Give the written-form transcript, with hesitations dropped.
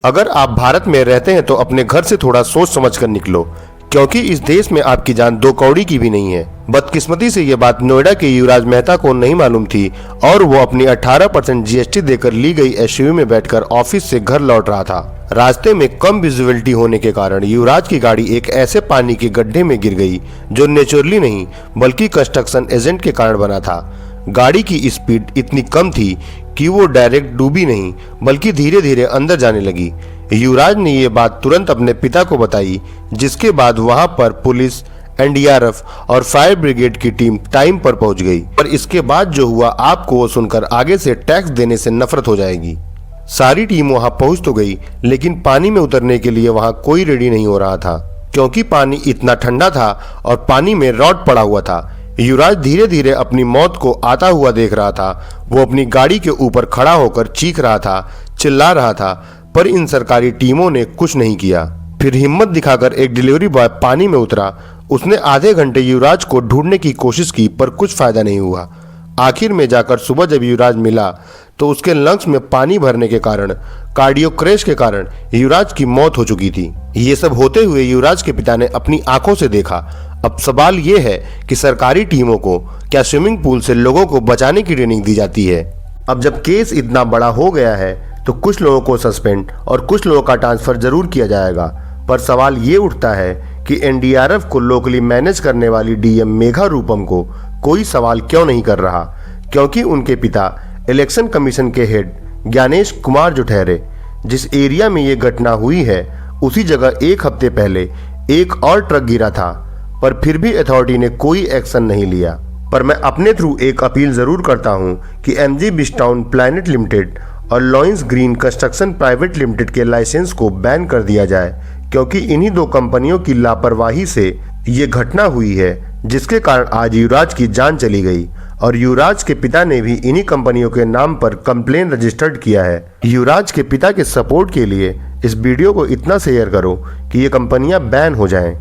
अगर आप भारत में रहते हैं तो अपने घर से थोड़ा सोच समझ कर निकलो, क्योंकि इस देश में आपकी जान दो कौड़ी की भी नहीं है। बदकिस्मती से ये बात नोएडा के युवराज मेहता को नहीं मालूम थी और वो अपनी 18% जीएसटी देकर ली गई एसयूवी में बैठकर ऑफिस से घर लौट रहा था। रास्ते में कम विजिबिलिटी होने के कारण युवराज की गाड़ी एक ऐसे पानी के गड्ढे में गिर गई जो नेचुरली नहीं बल्कि कंस्ट्रक्शन एजेंट के कारण बना था। गाड़ी की स्पीड इतनी कम थी कि वो डायरेक्ट डूबी नहीं बल्कि धीरे धीरे अंदर जाने लगी। युवराज ने ये बात तुरंत अपने पिता को बताई, जिसके बाद वहां पर पुलिस, एनडीआरएफ और फायर ब्रिगेड की टीम टाइम पर पहुंच गई। पर इसके बाद जो हुआ आपको वो सुनकर आगे से टैक्स देने से नफरत हो जाएगी। सारी टीम वहां पहुंच तो गई, लेकिन पानी में उतरने के लिए वहां कोई रेडी नहीं हो रहा था, क्योंकि पानी इतना ठंडा था और पानी में रॉड पड़ा हुआ था। युवराज धीरे धीरे अपनी मौत को आता हुआ देख रहा था। वो अपनी गाड़ी के ऊपर खड़ा होकर चीख रहा था, चिल्ला रहा था, पर इन सरकारी टीमों ने कुछ नहीं किया। फिर हिम्मत दिखाकर एक डिलीवरी बॉय पानी में उतरा। उसने आधे घंटे युवराज को ढूंढने की कोशिश की, पर कुछ फायदा नहीं हुआ। आखिर में जाकर सुबह जब युवराज मिला तो उसके लंग्स में पानी भरने के कारण, कार्डियो क्रैश के कारण युवराज की मौत हो चुकी थी। ये सब होते हुए युवराज के पिता ने अपनी आंखों से देखा। अब सवाल ये है कि सरकारी टीमों को क्या स्विमिंग पूल से लोगों को बचाने की ट्रेनिंग दी जाती है? अब जब केस इतना बड़ा हो गया है तो कुछ लोगों को सस्पेंड और कुछ लोगों का ट्रांसफर जरूर किया जाएगा, पर सवाल ये उठता है कि एनडीआरएफ को लोकली मैनेज करने वाली डीएम मेघा रूपम को कोई सवाल क्यों नहीं कर रहा, क्योंकि उनके पिता इलेक्शन कमीशन के हेड ज्ञानेश कुमार जो ठहरे। जिस एरिया में ये घटना हुई है उसी जगह एक हफ्ते पहले एक और ट्रक गिरा था, पर फिर भी अथॉरिटी ने कोई एक्शन नहीं लिया। पर मैं अपने थ्रू एक अपील जरूर करता हूं कि एमजी बिस्टाउन प्लैनेट लिमिटेड और lions green construction private limited के लाइसेंस को बैन कर दिया जाए, क्योंकि इन्हीं दो कंपनियों की लापरवाही से ये घटना हुई है, जिसके कारण आज युवराज की जान चली गई। और युवराज के पिता ने भी इन्हीं कंपनियों के नाम पर कंप्लेन रजिस्टर्ड किया है। युवराज के पिता के सपोर्ट के लिए इस वीडियो को इतना शेयर करो कि ये कंपनियां बैन हो जाएं।